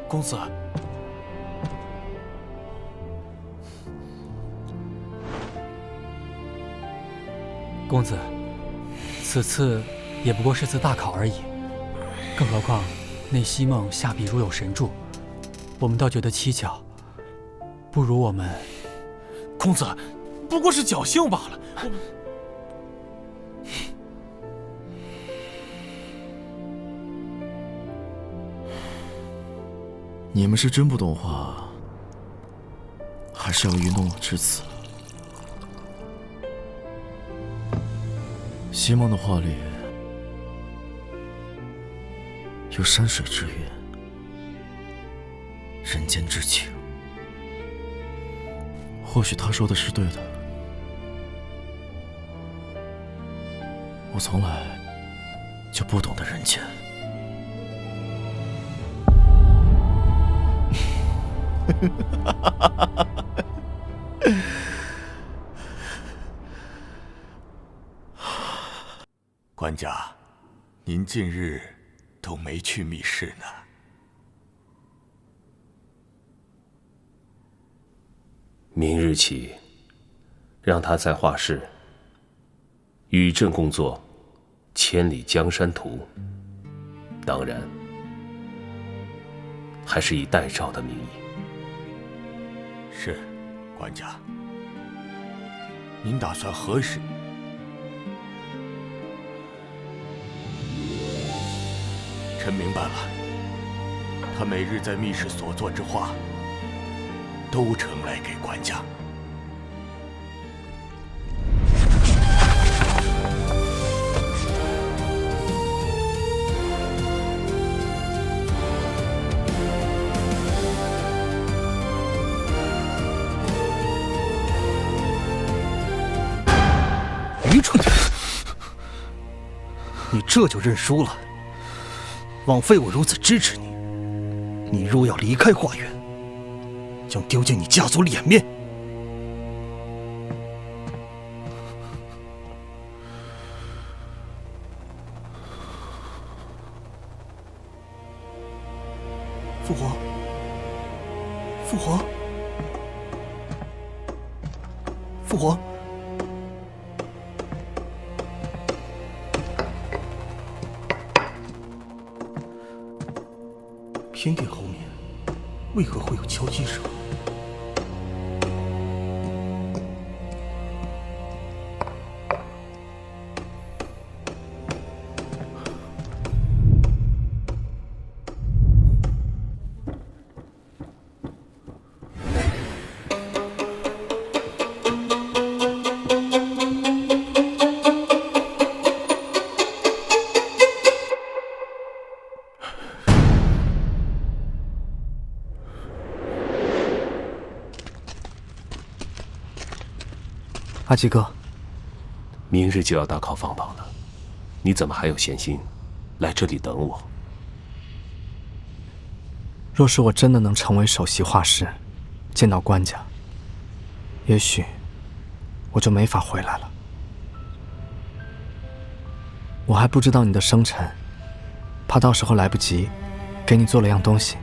公子，公子，此次也不过是次大考而已，更何况那西梦下笔如有神助，我们倒觉得蹊跷。不如我们……公子，不过是侥幸罢了。你们是真不懂画，还是要愚弄我至此？西梦的画里有山水之韵，人间之情。或许他说的是对的，我从来就不懂得人间。官家，您近日都没去密室呢。明日起，让他在画室与朕共作《千里江山图》，当然还是以代诏的名义。是，官家。您打算何时？臣明白了，他每日在密室所作之画，都呈来给官家。愚蠢的人，你这就认输了？枉费我如此支持你。你若要离开花园，将丢尽你家族脸面。父皇，父皇，父皇。偏殿后面为何会有敲击声？阿吉哥，明日就要大考放榜了，你怎么还有闲心来这里等我？若是我真的能成为首席画师，见到官家，也许我就没法回来了。我还不知道你的生辰，怕到时候来不及，给你做了样东西。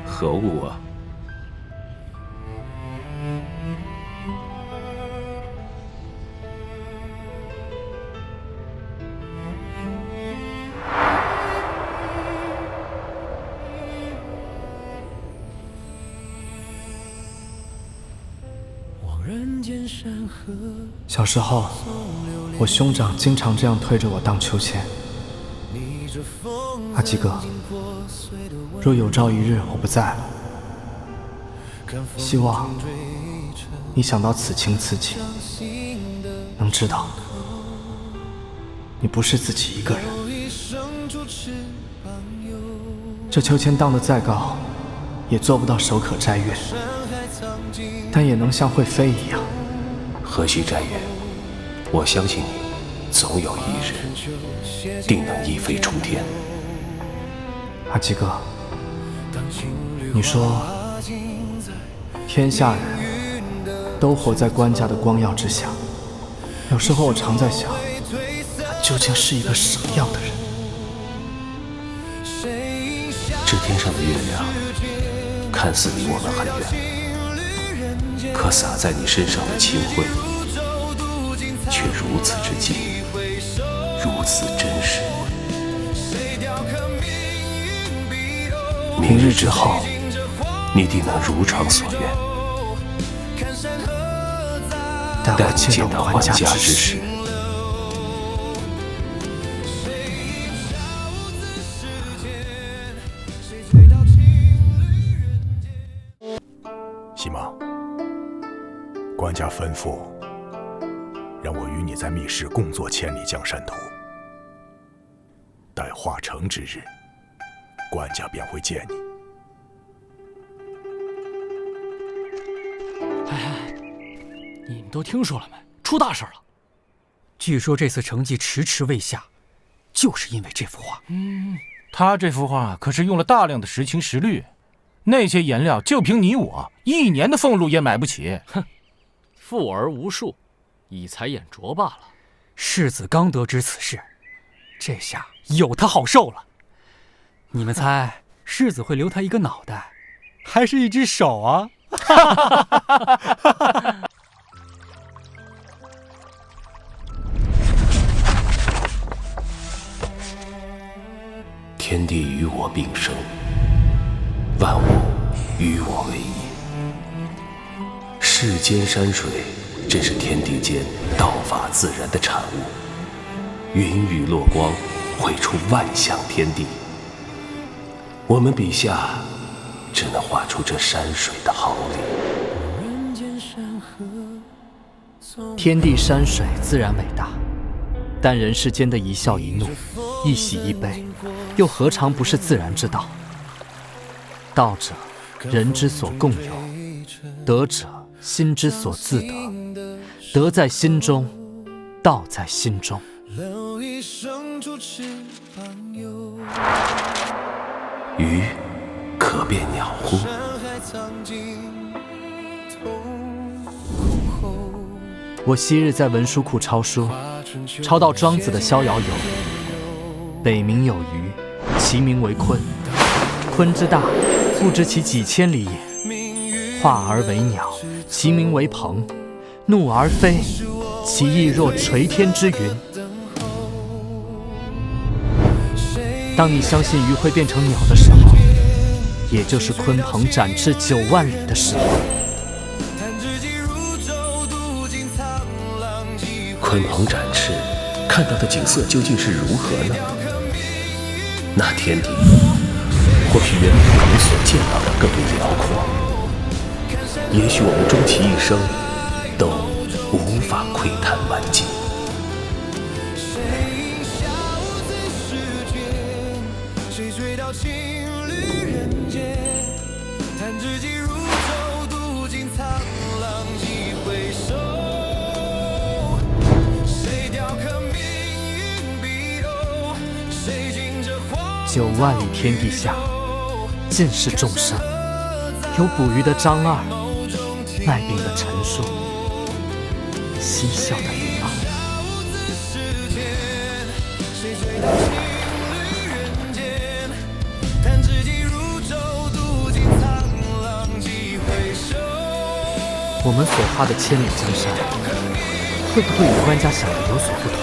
何物啊？小时候，我兄长经常这样推着我荡秋千。阿吉哥，若有朝一日我不在了，希望你想到此情此景，能知道你不是自己一个人。这秋千荡得再高，也做不到手可摘月，但也能像会飞一样。何须摘月？我相信你，总有一日定能一飞冲天。阿吉哥，你说天下人都活在官家的光耀之下，有时候我常在想，他究竟是一个什么样的人？这天上的月亮看似离我们很远，可洒在你身上的清辉却如此之近，如此真实。明日之后，你定能如偿所愿。待我见到还家之时，西蒙，官家吩咐让我与你在密室共作千里江山图。待化成之日，官家便会见你。你们都听说了没？出大事了！据说这次成绩迟迟未下，就是因为这幅画。他这幅画可是用了大量的实情实绿，那些颜料就凭你我1年的俸禄也买不起。哼，富而无术，以才眼拙罢了。世子刚得知此事，这下有他好受了。你们猜，世子会留他一个脑袋，还是一只手啊？天地与我并生，万物与我为一。世间山水，真是天地间道法自然的产物。云雨落光，绘出万象天地。我们笔下，只能画出这山水的毫厘。天地山水自然伟大，但人世间的一笑一怒，一喜一悲，又何尝不是自然之道？道者，人之所共有；德者，心之所自得。德在心中，道在心中。鱼可变鸟乎？我昔日在文书库抄书，抄到庄子的《逍遥游》：北冥有鱼，其名为鲲。鲲之大，不知其几千里也。化而为鸟，其名为鹏。怒而飞，其翼若垂天之云。当你相信鱼会变成鸟的时候，也就是鲲鹏展翅9万里的时候。鲲鹏展翅，看到的景色究竟是如何呢？那天地或许远比我们所见到的更为辽阔，也许我们终其一生都无法窥探完尽。9万里天地下，尽是众生。有捕鱼的张二，卖饼的陈叔，嬉笑的灵儿。我们所画的千里江山，会不会与官家想的有所不同？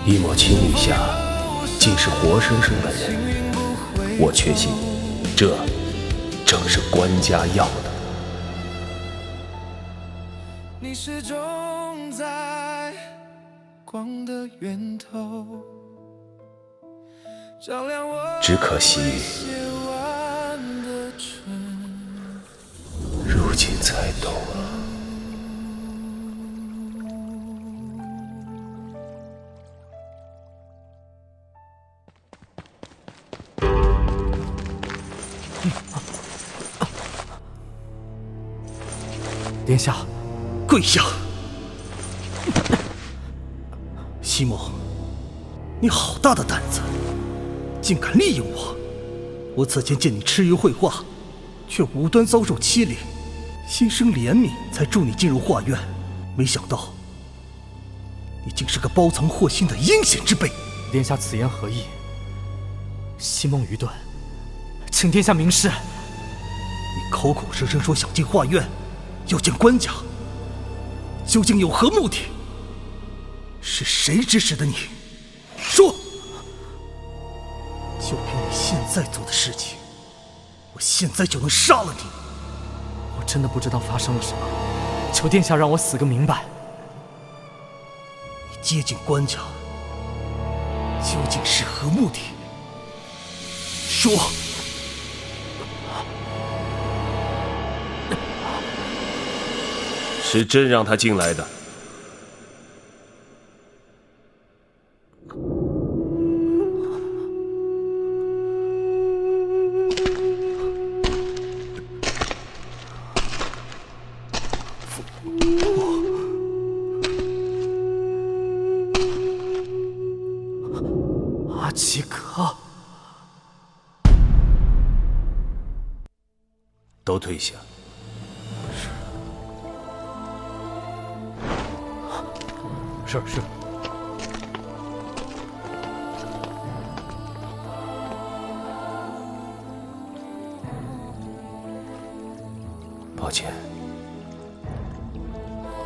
一抹青绿下，竟是活生生的人。我确信，这正是官家要的。你始终在光的源头，照亮我只可惜，如今才懂了。殿下，跪下！西蒙，你好大的胆子，竟敢利用我！我此前见你吃鱼绘画，却无端遭受欺凌，心生怜悯，才助你进入画院。没想到，你竟是个包藏祸心的阴险之辈！殿下此言何意？西梦愚钝，请殿下明示。你口口声声说想进画院，要见官家，究竟有何目的？是谁指使的你？说！就凭你现在做的事情，我现在就能杀了你。我真的不知道发生了什么，求殿下让我死个明白。你接近官家，究竟是何目的？说！是朕让他进来的。阿奇格，都退下。是。抱歉，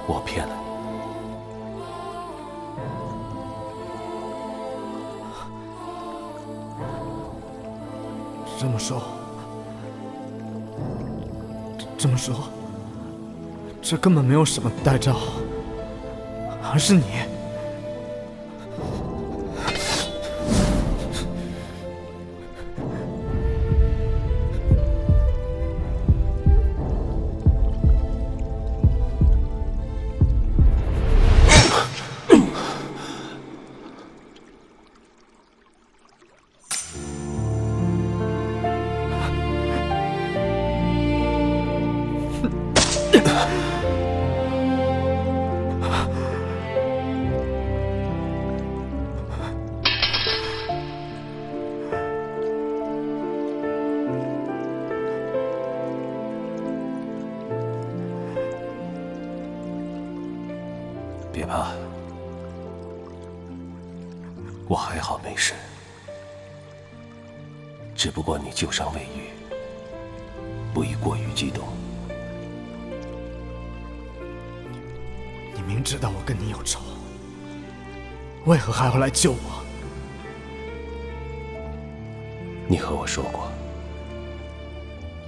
我骗了你。这么说，这根本没有什么代诏，而是你。别怕，我还好没事，只不过你旧伤未愈，不宜过于激动。你明知道我跟你有仇，为何还要来救我？你和我说过，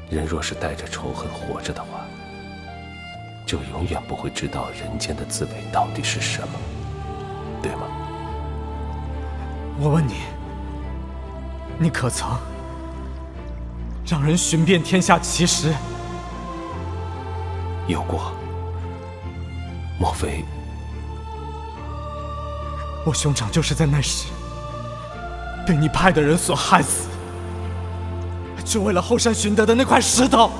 人若是带着仇恨活着的话，就永远不会知道人间的滋味到底是什么，对吗？我问你，你可曾让人寻遍天下奇石？有过。莫非我兄长就是在那时被你派的人所害死，就为了后山寻得的那块石头？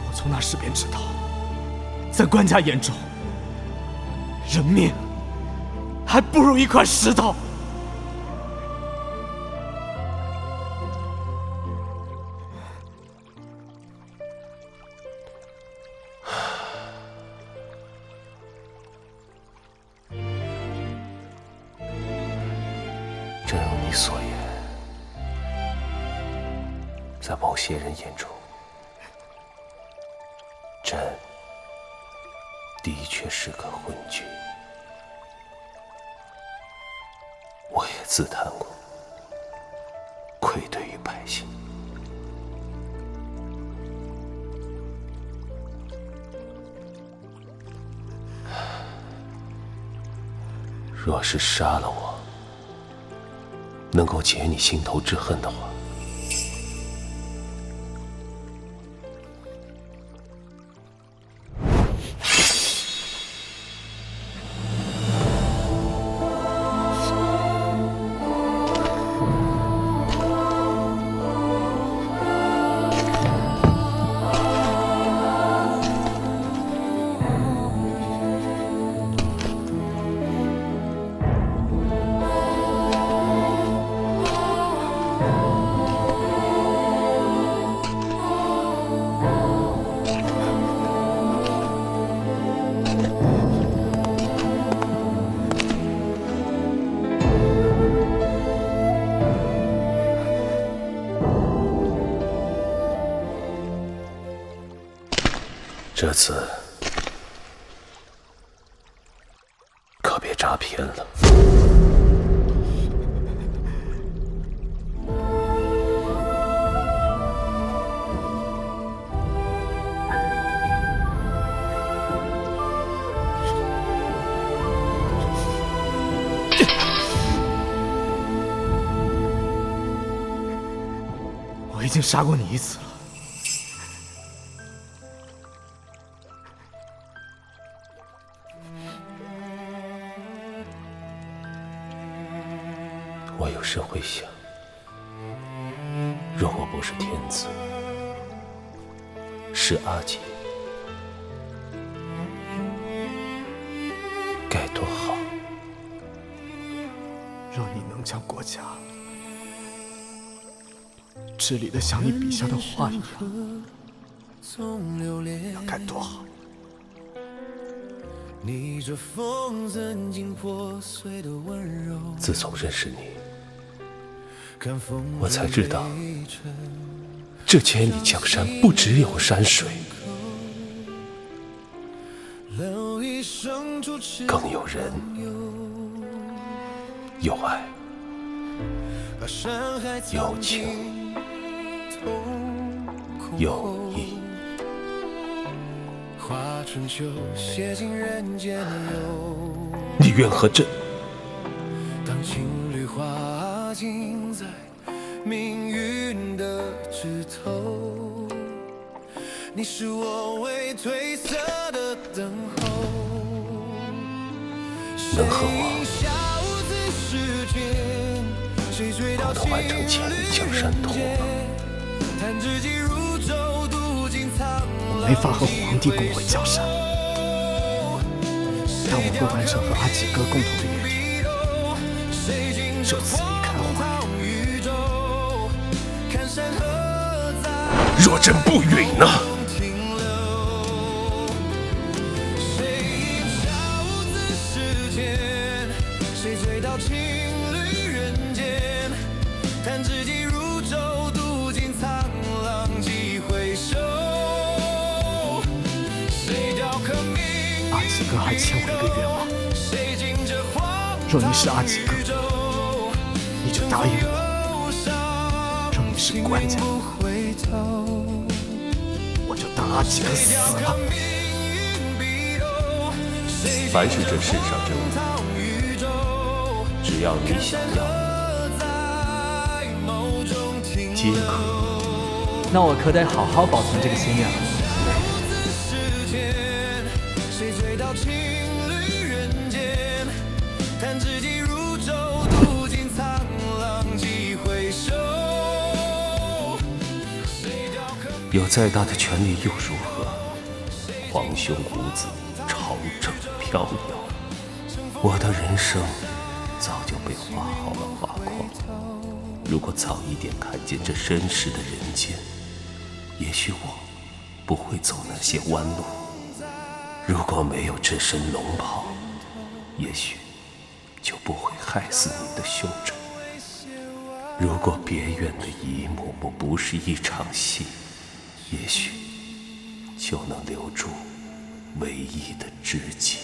我从那时便知道，在官家眼中，人命还不如一块石头。正如你所言，在某些人眼中，朕的确是个昏君。我也自叹过，愧对于百姓。若是杀了我，能够解你心头之恨的话，这次可别扎偏了。我已经杀过你1次了。我有时会想，若我不是天子，是阿姐，该多好。若你能将国家治理得像你笔下的画一样，那该多好！自从认识你，我才知道，这千里江山不只有山水，更有人，有爱，有情，有义。你愿和朕当情侣滑进在命运的枝头，你是我为褪色的等候。能和我共同完成千里江山图吗？我没法和皇帝共会江山，但我会完成和阿几哥共同的约定，就此离开华域。若朕不允呢？阿几哥还欠我一个愿望，若你是阿几哥，你就答应我；若你是官家，我就当阿几哥死了。凡是这世上之物，只要你想要，皆可。那我可得好好保存这个心愿了。有再大的权力又如何？皇兄无子，朝政飘摇。我的人生早就被画好了画框。如果早一点看见这真实的人间，也许我不会走那些弯路。如果没有这身龙袍，也许就不会害死你的胸针。如果别院的一幕幕不是一场戏，也许就能留住唯一的知己。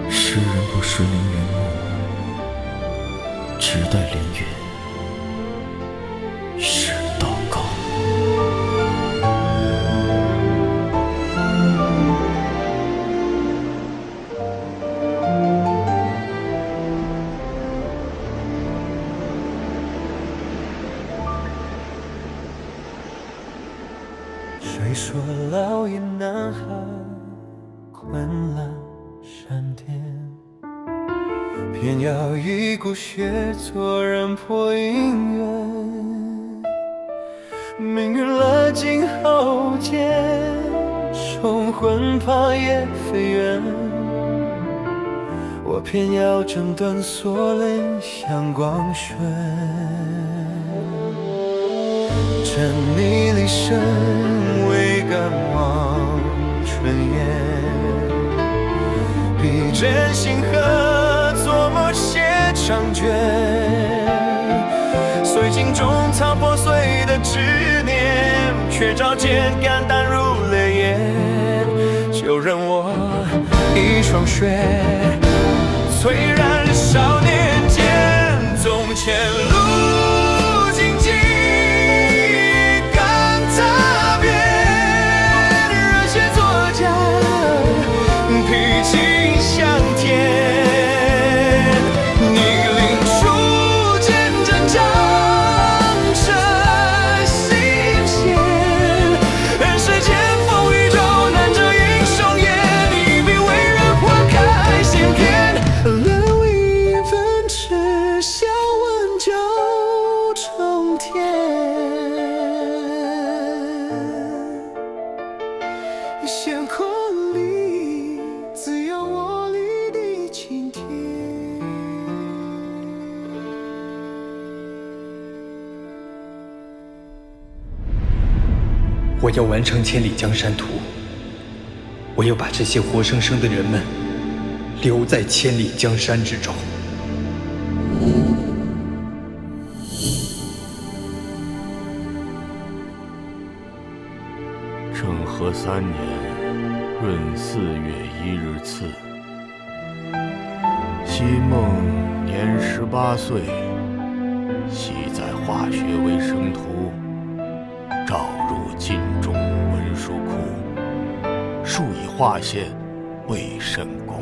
诗人不识凌云梦，只待凌云是祷告。谁说老爷呐喊昆仑山巅，偏要一股血做人破姻缘。命运勒尽喉间，冲魂怕也非缘。我偏要挣断锁链向光轩。趁你离身，未敢望春烟。伤卷，随镜中擦破碎的执念，却照见肝胆如泪眼。就任我一双血，璀然少年间。从前路荆棘，敢踏遍，热血作战，披荆向天。逆鳞出剑阵，仗着心弦。任世间风雨中，难遮英雄颜。一笔为人破开先篇，留一份痴笑问九重天。星空里，只有我离地青天。我要完成千里江山图，我要把这些活生生的人们留在千里江山之中。政和3年闰4月1日次，西孟年18岁，系在化学为生图，召入晋中文书库，数以划线为圣功。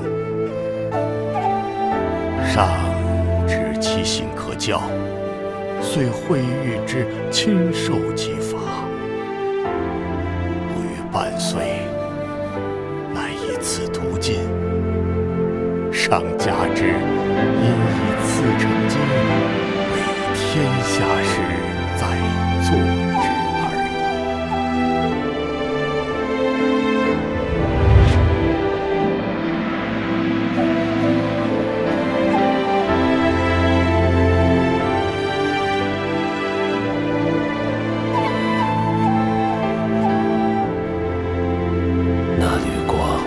上知其行可教，遂会谕之亲授其法。不逾半岁，乃以此图进。上加之，因以次成经，为天下事在做之而已。那缕光，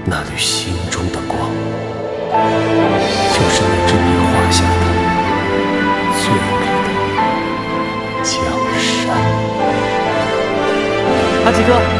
那缕心中的光，就是那支笔画下的最美的江山。阿吉哥。